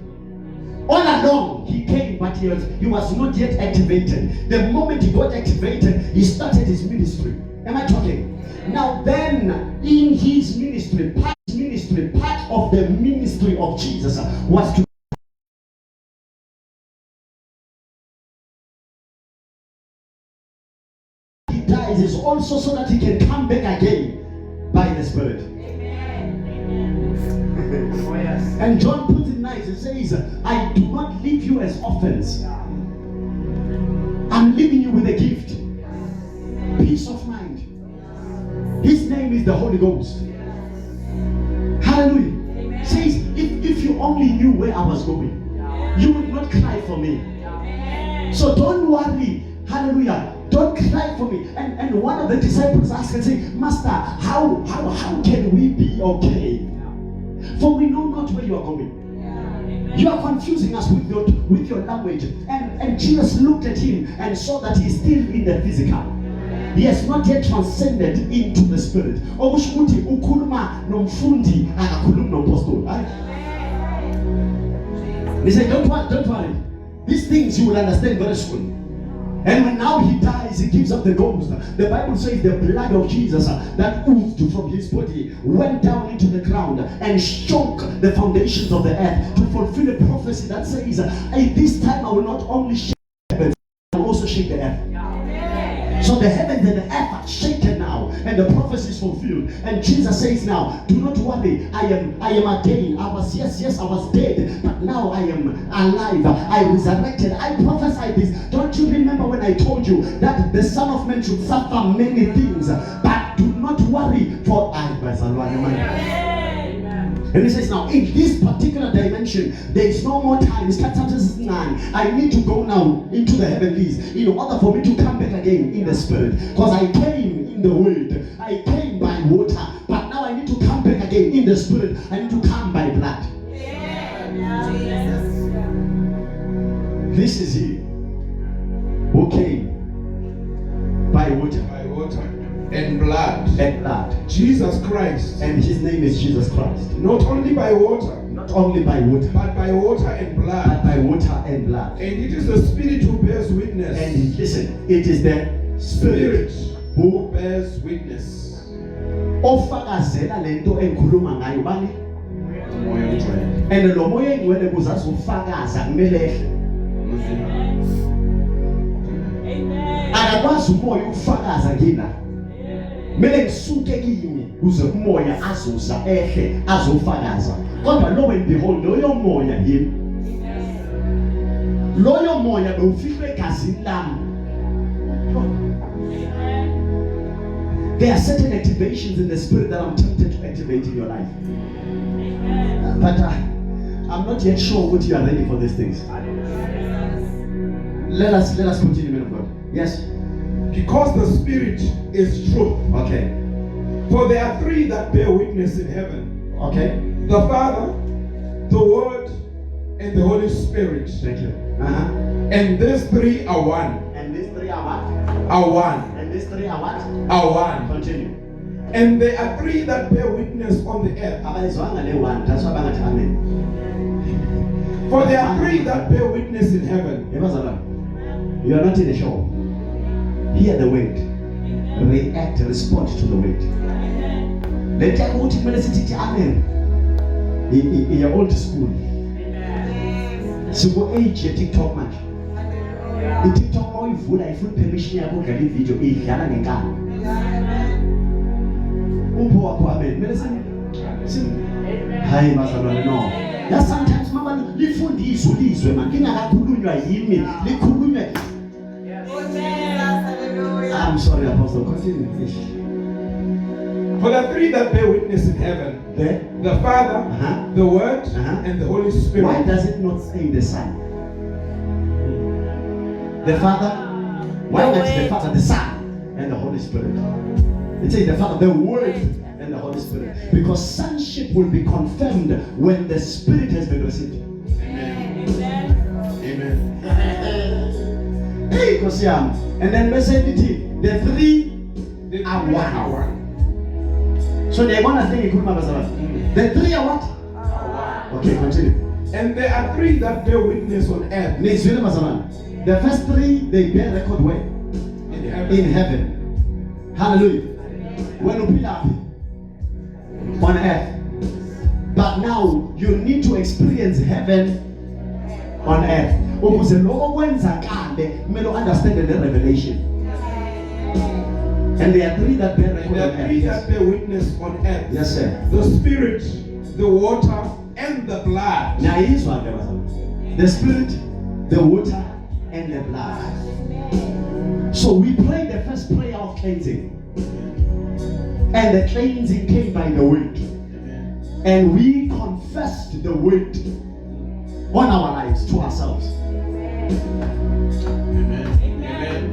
All along he came, but he was not yet activated. The moment he got activated, he started his ministry. Am I talking? Now then, in his ministry, part of the ministry of Jesus was to dies is also so that he can come back again by the Spirit. Amen. Oh, yes. And John puts it nice. He says, I do not leave you as orphans. I'm leaving you with a gift. Peace of mind. His name is the Holy Ghost. Hallelujah. Amen. Says, if you only knew where I was going, you would not cry for me. So don't worry. Hallelujah. Don't cry for me. And one of the disciples asked and said, Master, how can we be okay? For we know not where you are going. You are confusing us with your language. And Jesus looked at him and saw that he's still in the physical. He has not yet transcended into the Spirit. He said, don't worry. These things you will understand very soon. And when now he dies, he gives up the ghost. The Bible says the blood of Jesus that oozed from his body went down into the ground and shook the foundations of the earth to fulfill a prophecy that says, this time I will not only shake the heavens, I will also shake the earth. So the heavens and the earth are shaken now, and the prophecy is fulfilled. And Jesus says now, do not worry, I am again. I was dead, but now I am alive. I resurrected. I prophesied this. Don't you remember when I told you that the Son of Man should suffer many things, but do not worry, for I was alive. And he says now, in this particular dimension, there is no more time. I need to go now into the heavenlies in order for me to come back again in the spirit. Because I came in the word, I came by water, but now I need to come back again in the spirit. I need to come by blood. This is he who came by water. And blood. And blood. Jesus Christ. And his name is Jesus Christ. Not only by water. Not only by water. But by water and blood. But by water and blood. And it is the Spirit who bears witness. And listen, it is the Spirit who bears witness. Ofakazela lento engikhuluma ngayo bani? And lo moya engcwele kuzazi ukufakaza kumele ehle. Akakwazi umoya ukufakaza kina. Mele ngisuke kimi kuze umoya azoza ehle azofakaza. Kodwa lo and behold loyo moya yimi. Loyo moya bewufihlwe egazini lami. There are certain activations in the spirit that I'm tempted to activate in your life. But I'm not yet sure what you are ready for these things. Let us continue, man of God. Yes. Because the Spirit is truth. Okay. For there are three that bear witness in heaven. Okay. The Father, the Word, and the Holy Spirit. Thank you. And these three are one. And these three are what? Are one. And these three are what? Are one. Continue. And there are three that bear witness on the earth. For there are three that bear witness in heaven. You are not in a show. Hear the word. React, respond to the word. Let us go to the amen. In your old school. So go age your TikTok match. In TikTok, all you full permission to go video. Upo wako amen. Listen. Hi mazalwane no. Ya sometimes mama lifundizwe man. Ngingakakhulunywa yimi, likhulunywe. I'm sorry, Apostle. Continue. For the three that bear witness in heaven, the Father, the Word, and the Holy Spirit. Why does it not say the Son? The Father. Why not the Father, the Son, and the Holy Spirit? It says the Father, the Word, and the Holy Spirit. Because sonship will be confirmed when the Spirit has been received. Amen. Amen. Hey, Kosiam. And then the three are one. So they want to think it could be the three are what? Okay, continue. And there are three that bear witness on earth. The first three, they bear record where? In heaven. Hallelujah. When you up on earth. But now you need to experience heaven on earth. Understand the revelation. And there are three that bear record on earth. That bear witness on earth. Yes, sir. The Spirit, the water, and the blood. Now here's one. The Spirit, the water, and the blood. So we prayed the first prayer of cleansing. And the cleansing came by the word. And we confessed the word on our lives to ourselves. Amen. Amen.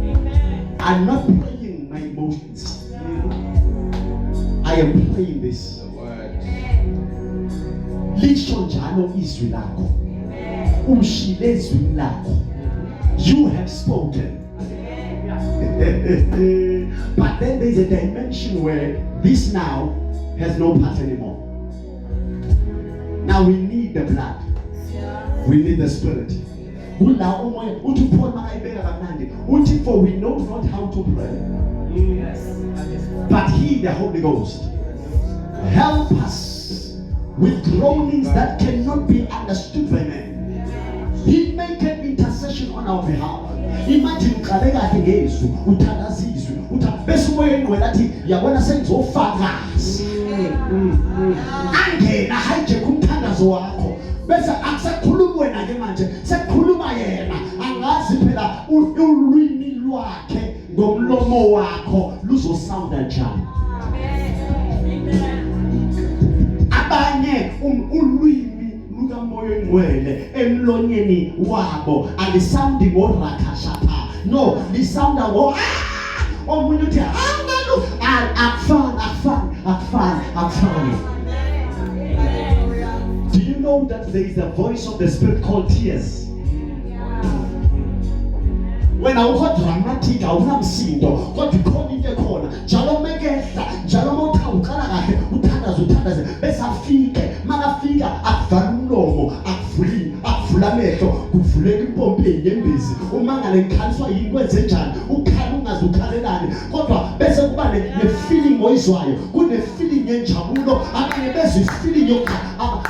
Amen. I'm not praying my emotions. I am praying this. The word. You have spoken. But then there's a dimension where this now has no part anymore. Now we need the blood. We need the Spirit. For we know not how to pray. But He, the Holy Ghost, help us with groanings that cannot be understood by men. He make an intercession on our behalf. Imagine uqale kahle ngezwi uthandazizwe uthi bese umoya engqwela athi yabona sengizofakazi angena hijack umthandazo wakho bese akusakhulumi wena ke manje sekukhuluma yena angazi phela ulwimi lwakhe ngomlomo wakho luzosounda njani. Abanye ulwimi lukamoya engcwele emlonyeni wabo alisound ngorakashapa no lisound ngo omunye uthi akufani. Do you know that there is a voice of the Spirit called tears? When awukho dramatic awunamsindo kodwa ikhona into ekhona njalo mekehla njalo mawuqala kahle uthandaze bese afike makafika akuvala umlomo akuvula amehlo kuvuleka impompi yembezi uma ngale ngikhaliswa yini kwenze njani ukhala ungazi ukhalelani kodwa bese kuba ne feeling oyizwayo kune feeling yenjabulo abanye bese feeling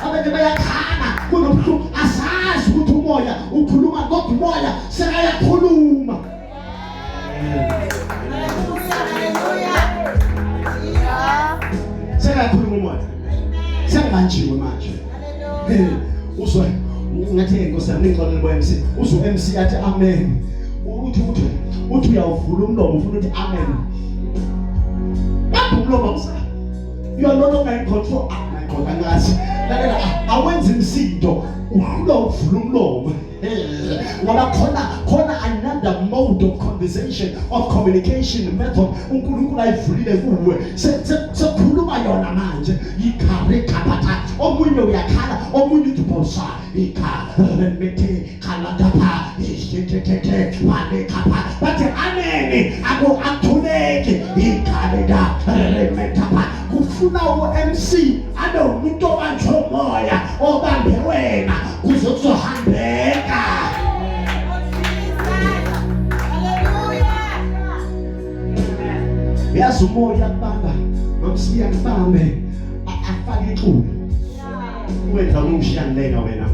abanye bayakhala kunobuhlungu asazi ukuthi umoya ukhuluma kodwa umoya sekayakhuluma. Sekayakhuluma umoya sekabanjiwe manje uzwe ngathi inkosi yami ngixolele bo MC uzwe MC athi amen uthi uyavula umlomo ufuna uthi amen lapho umlomo usa you are no longer in control kodwa ngathi lalela awenzi imsindo ufuna ukuvula umlomo ngoba khona another mode of conversation of communication method uNkulunkulu ayivulile kuwe sekukhuluma yona manje ikhare kapata omunye uyakhala omunye uthibosha ikhare mete kaladapa ishetete wale kapa bathi amen akuthuleke ikhare da remetapa kufuna uMC ade umuntu obanjwe moya obambe wena kuzohambeka. Yazi umoya kubamba nomsiya kubambe afake iculo wenza umshiyanileka wena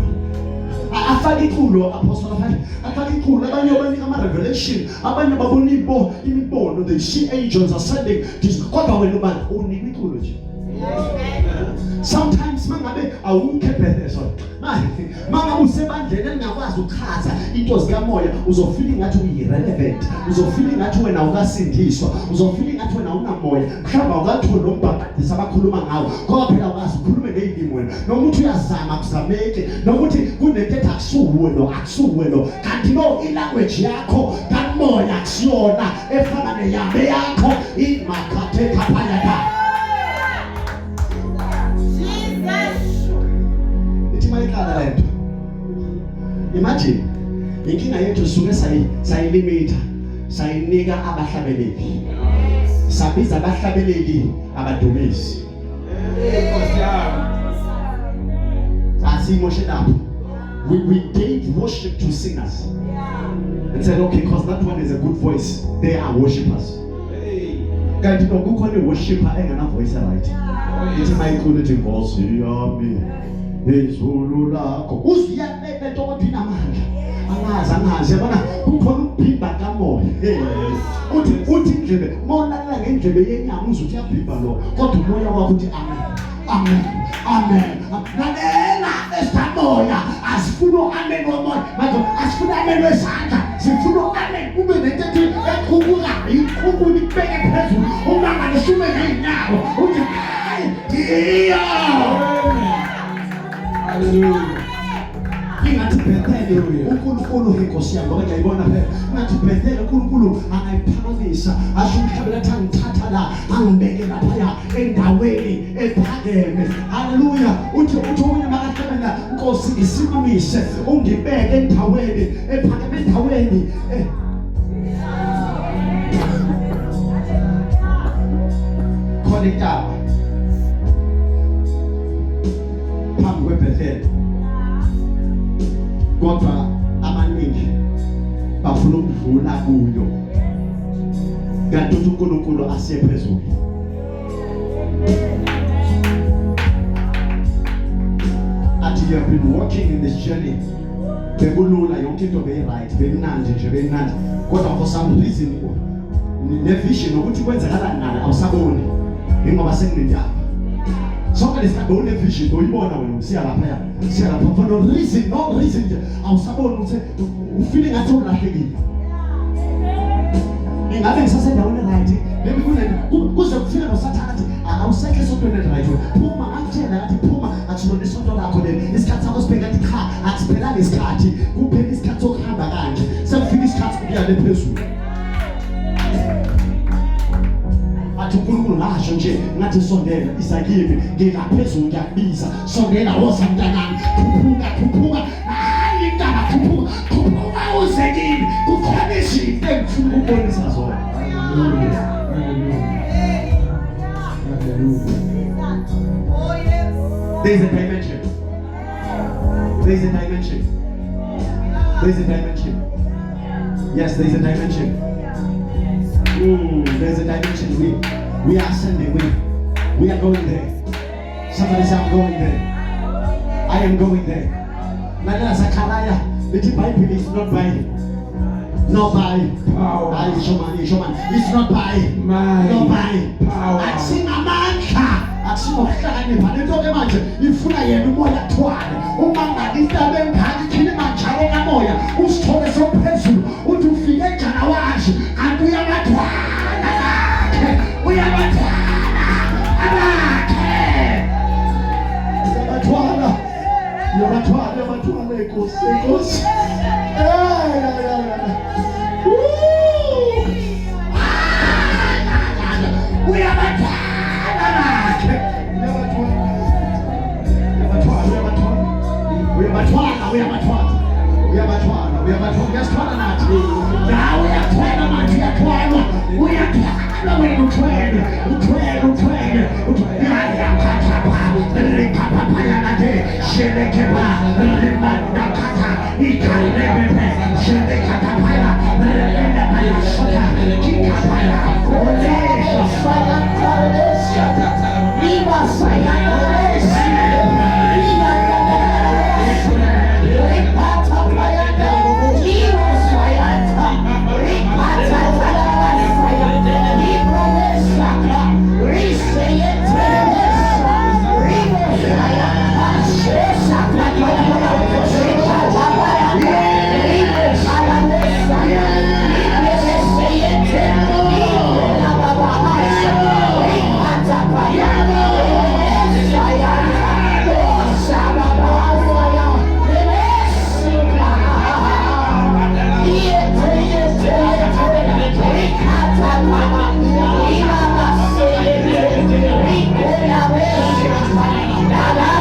afake iculo apostle afake iculo abanye banika ama revelation abanye babona imibono they see angels ascending kodwa wena ubani unika iculo nje. Sometimes mangabe awukhephethe so mangabe usebandleni engakwazi ukuchaza into zikamoya uzofeel ngathi uyirelevant uzofeel ngathi wena ukasindiswa uzofeel ngathi wena unamoya mhlawumbe awukathola lombhaqadisa abakhuluma ngawo ngoba phela ukwazi ukhulume ngezilimi wena noma uthi uyazama kuzameke noma uthi kunento ethi akusuwe lo kanti no ilanguage yakho kamoya akusiyona efana neyambe yakho imakhathe kaphayaka. Imagine inkinga yethu suke sayilimita sayinika abahlabeleli sabiza abahlabeleli abadumisi asimoshe lapho we gave worship to singers and said okay because that one is a good voice they are worshippers kanti nokukhona worshipper engena voice right ithi mayikhuluthi inkosi yami izulu lakho uziyalele into kodwa inamandla angazi yabona kukhona ukubhibha kamoya uthi indlebe mawulalela ngendlebe yenyama uzuthi uyabhibha lo kodwa umoya wakho uthi amen lalela esimoya asifuna amen womoya manje asifuna amen wesandla sifuna amen kube nento ethi eqhubula iqhubula ibeke phezulu uma ngaleshume ngeenyawo uthi hayi hallelujah. Ingathi bethele uNkulunkulu inkosi yami ngoba ngiyayibona phela ingathi bethele uNkulunkulu angayiphakamisa ashumhlabela thangithatha la angibeke lapha endaweni ephakeme. Hallelujah. Uthi uthonye makahlabela inkosi isimamise ungibeke endaweni ephakeme endaweni khona phambi kwebethele kodwa amaningi bafuna ukudlula kuyo kanti uNkulunkulu asiyephezulu. Athi you have been walking in this journey bekulula yonke into beyi-right, bemnandi nje bemnandi. Kodwa for some reason ne-vision ukuthi kwenzakalani nani awusaboni ingoba sekunendaba. Sonke lesikhathi une-vision uyibona wena usiya laphaya for no reason nje awusaboni ukuthi ufile ngathi ulahlekile. Ingabe ngisasendaweni right maybe kuze kufike nosathana athi awusekho esontweni right phuma ngakutshela athi phuma athulona isonto lakho leli isikhathi sakho sibheka athi cha akusiphelanga isikhathi kuphela isikhathi sokuhamba kanje sekufika isikhathi sokuya le phezulu. Athi uNkulunkulu ngasho nje ngathi sondela isakimi ngikaphezulu ngiyakubiza sondela woza mntanami khuphuka hayi intaba khuphuka uze kimi kukhona izinto engifuna ukubonisa zona. There's a dimension. There's a dimension. There's a dimension. Yes, there's a dimension. There's a dimension. We are ascending. We are going there. Somebody say I'm going there. I am going there. Nagala Sakaraya. The Bible is not by power. It's not by Might. not by Power. Aksinamandla. Aksinokuhlakanipha lento ke manje ifuna yena umoya thwale. Uma ngalihlala engaka Kilimanjaro kamoya usithole sophezulu uthi ufike eJanawashi kanti uyabathwala bakhe uyabathwala Inkosi. Baba